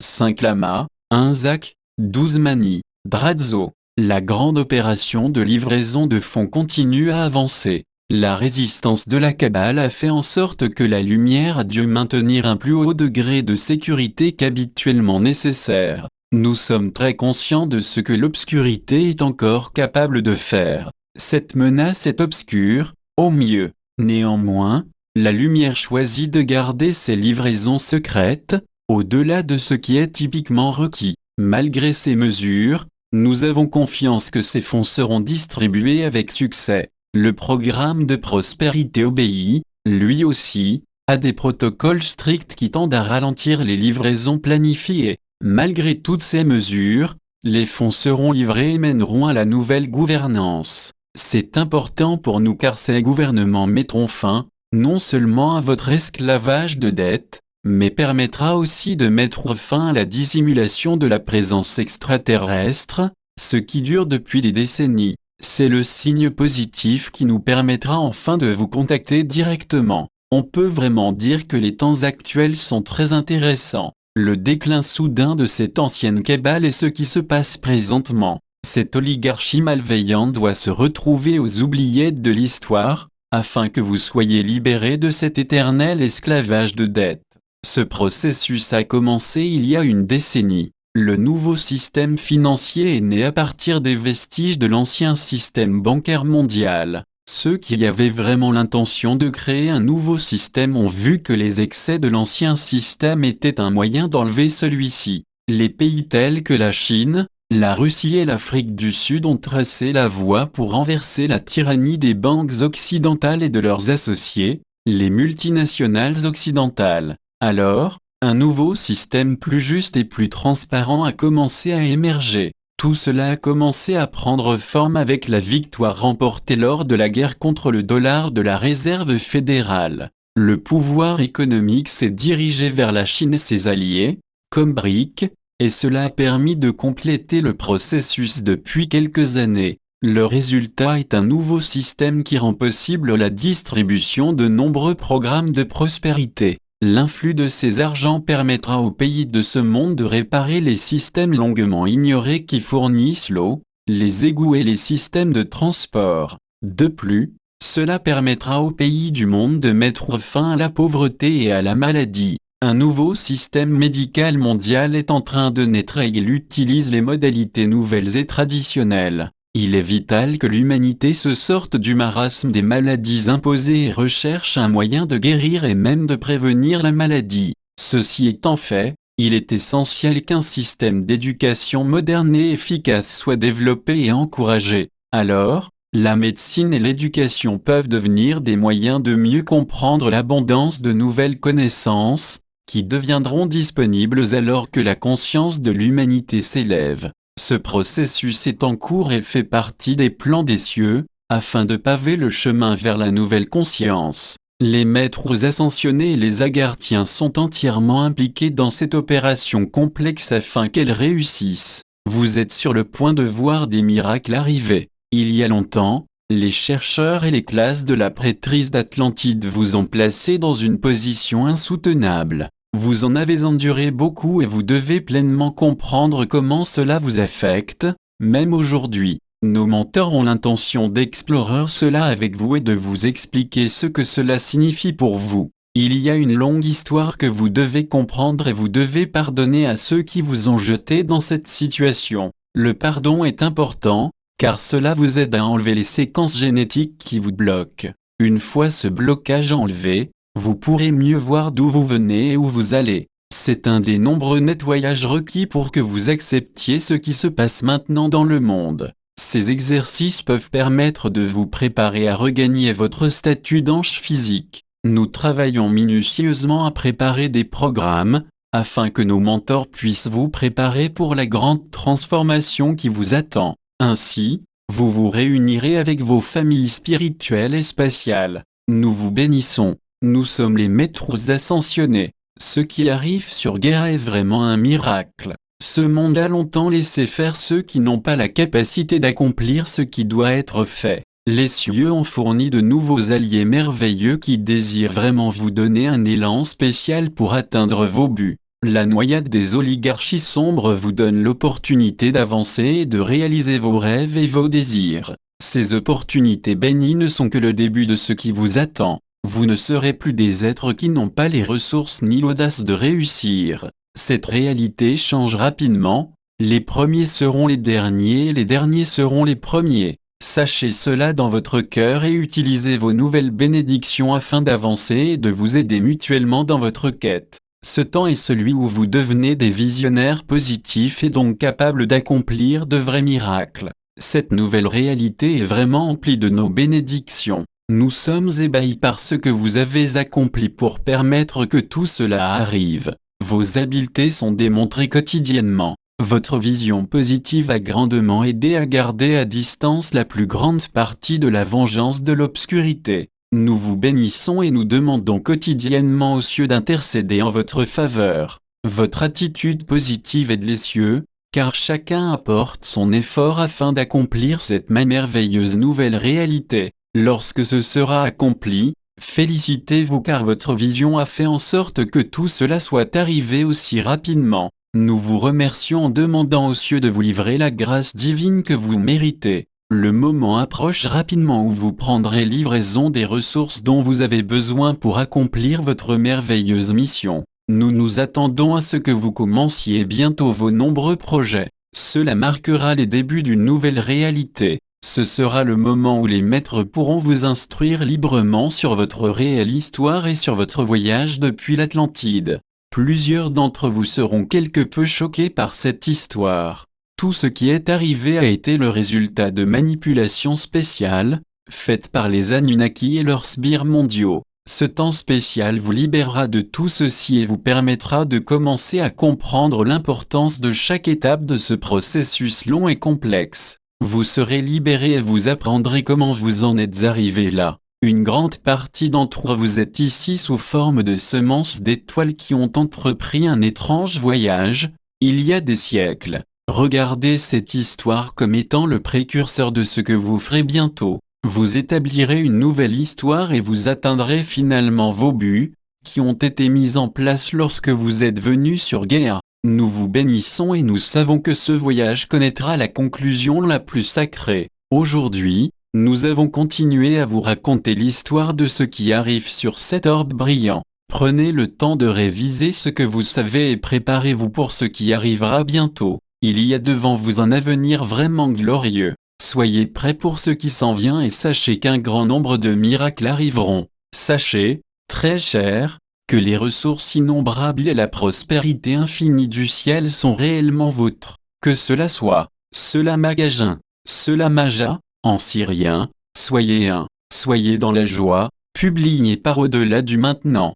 5 lamas, 1 zac, 12 mani, Dradzo. La grande opération de livraison de fonds continue à avancer. La résistance de la Kabbale a fait en sorte que la lumière a dû maintenir un plus haut degré de sécurité qu'habituellement nécessaire. Nous sommes très conscients de ce que l'obscurité est encore capable de faire. Cette menace est obscure, au mieux. Néanmoins, la lumière choisit de garder ses livraisons secrètes, au-delà de ce qui est typiquement requis. Malgré ces mesures, nous avons confiance que ces fonds seront distribués avec succès. Le programme de prospérité obéit, lui aussi, à des protocoles stricts qui tendent à ralentir les livraisons planifiées. Malgré toutes ces mesures, les fonds seront livrés et mèneront à la nouvelle gouvernance. C'est important pour nous car ces gouvernements mettront fin, non seulement à votre esclavage de dettes, mais permettra aussi de mettre fin à la dissimulation de la présence extraterrestre, ce qui dure depuis des décennies. C'est le signe positif qui nous permettra enfin de vous contacter directement. On peut vraiment dire que les temps actuels sont très intéressants. Le déclin soudain de cette ancienne Kabbale est ce qui se passe présentement. Cette oligarchie malveillante doit se retrouver aux oubliettes de l'histoire, afin que vous soyez libérés de cet éternel esclavage de dettes. Ce processus a commencé il y a une décennie. Le nouveau système financier est né à partir des vestiges de l'ancien système bancaire mondial. Ceux qui avaient vraiment l'intention de créer un nouveau système ont vu que les excès de l'ancien système étaient un moyen d'enlever celui-ci. Les pays tels que la Chine, la Russie et l'Afrique du Sud ont tracé la voie pour renverser la tyrannie des banques occidentales et de leurs associés, les multinationales occidentales. Alors, un nouveau système plus juste et plus transparent a commencé à émerger. Tout cela a commencé à prendre forme avec la victoire remportée lors de la guerre contre le dollar de la Réserve fédérale. Le pouvoir économique s'est dirigé vers la Chine et ses alliés, comme BRIC, et cela a permis de compléter le processus depuis quelques années. Le résultat est un nouveau système qui rend possible la distribution de nombreux programmes de prospérité. L'influx de ces argents permettra aux pays de ce monde de réparer les systèmes longuement ignorés qui fournissent l'eau, les égouts et les systèmes de transport. De plus, cela permettra aux pays du monde de mettre fin à la pauvreté et à la maladie. Un nouveau système médical mondial est en train de naître et il utilise les modalités nouvelles et traditionnelles. Il est vital que l'humanité se sorte du marasme des maladies imposées et recherche un moyen de guérir et même de prévenir la maladie. Ceci étant fait, il est essentiel qu'un système d'éducation moderne et efficace soit développé et encouragé. Alors, la médecine et l'éducation peuvent devenir des moyens de mieux comprendre l'abondance de nouvelles connaissances, qui deviendront disponibles alors que la conscience de l'humanité s'élève. Ce processus est en cours et fait partie des plans des cieux, afin de paver le chemin vers la nouvelle conscience. Les maîtres ascensionnés et les agarthiens sont entièrement impliqués dans cette opération complexe afin qu'elle réussisse. Vous êtes sur le point de voir des miracles arriver. Il y a longtemps, les chercheurs et les classes de la prêtrise d'Atlantide vous ont placé dans une position insoutenable. Vous en avez enduré beaucoup et vous devez pleinement comprendre comment cela vous affecte, même aujourd'hui. Nos mentors ont l'intention d'explorer cela avec vous et de vous expliquer ce que cela signifie pour vous. Il y a une longue histoire que vous devez comprendre et vous devez pardonner à ceux qui vous ont jeté dans cette situation. Le pardon est important, car cela vous aide à enlever les séquences génétiques qui vous bloquent. Une fois ce blocage enlevé, vous pourrez mieux voir d'où vous venez et où vous allez. C'est un des nombreux nettoyages requis pour que vous acceptiez ce qui se passe maintenant dans le monde. Ces exercices peuvent permettre de vous préparer à regagner votre statut d'ange physique. Nous travaillons minutieusement à préparer des programmes, afin que nos mentors puissent vous préparer pour la grande transformation qui vous attend. Ainsi, vous vous réunirez avec vos familles spirituelles et spatiales. Nous vous bénissons. Nous sommes les maîtres ascensionnés. Ce qui arrive sur Guéra est vraiment un miracle. Ce monde a longtemps laissé faire ceux qui n'ont pas la capacité d'accomplir ce qui doit être fait. Les cieux ont fourni de nouveaux alliés merveilleux qui désirent vraiment vous donner un élan spécial pour atteindre vos buts. La noyade des oligarchies sombres vous donne l'opportunité d'avancer et de réaliser vos rêves et vos désirs. Ces opportunités bénies ne sont que le début de ce qui vous attend. Vous ne serez plus des êtres qui n'ont pas les ressources ni l'audace de réussir. Cette réalité change rapidement. Les premiers seront les derniers et les derniers seront les premiers. Sachez cela dans votre cœur et utilisez vos nouvelles bénédictions afin d'avancer et de vous aider mutuellement dans votre quête. Ce temps est celui où vous devenez des visionnaires positifs et donc capables d'accomplir de vrais miracles. Cette nouvelle réalité est vraiment emplie de nos bénédictions. Nous sommes ébahis par ce que vous avez accompli pour permettre que tout cela arrive. Vos habiletés sont démontrées quotidiennement. Votre vision positive a grandement aidé à garder à distance la plus grande partie de la vengeance de l'obscurité. Nous vous bénissons et nous demandons quotidiennement aux cieux d'intercéder en votre faveur. Votre attitude positive est de les cieux, car chacun apporte son effort afin d'accomplir cette merveilleuse nouvelle réalité. Lorsque ce sera accompli, félicitez-vous car votre vision a fait en sorte que tout cela soit arrivé aussi rapidement. Nous vous remercions en demandant aux cieux de vous livrer la grâce divine que vous méritez. Le moment approche rapidement où vous prendrez livraison des ressources dont vous avez besoin pour accomplir votre merveilleuse mission. Nous nous attendons à ce que vous commenciez bientôt vos nombreux projets. Cela marquera les débuts d'une nouvelle réalité. Ce sera le moment où les maîtres pourront vous instruire librement sur votre réelle histoire et sur votre voyage depuis l'Atlantide. Plusieurs d'entre vous seront quelque peu choqués par cette histoire. Tout ce qui est arrivé a été le résultat de manipulations spéciales, faites par les Anunnaki et leurs sbires mondiaux. Ce temps spécial vous libérera de tout ceci et vous permettra de commencer à comprendre l'importance de chaque étape de ce processus long et complexe. Vous serez libéré et vous apprendrez comment vous en êtes arrivé là. Une grande partie d'entre vous êtes ici sous forme de semences d'étoiles qui ont entrepris un étrange voyage, il y a des siècles. Regardez cette histoire comme étant le précurseur de ce que vous ferez bientôt. Vous établirez une nouvelle histoire et vous atteindrez finalement vos buts, qui ont été mis en place lorsque vous êtes venus sur Gaïa. Nous vous bénissons et nous savons que ce voyage connaîtra la conclusion la plus sacrée. Aujourd'hui, nous avons continué à vous raconter l'histoire de ce qui arrive sur cet orbe brillant. Prenez le temps de réviser ce que vous savez et préparez-vous pour ce qui arrivera bientôt. Il y a devant vous un avenir vraiment glorieux. Soyez prêts pour ce qui s'en vient et sachez qu'un grand nombre de miracles arriveront. Sachez, très cher, que les ressources innombrables et la prospérité infinie du ciel sont réellement vôtres. Que cela soit, cela magasin, cela maja, en syrien, soyez dans la joie, publié par au-delà du maintenant.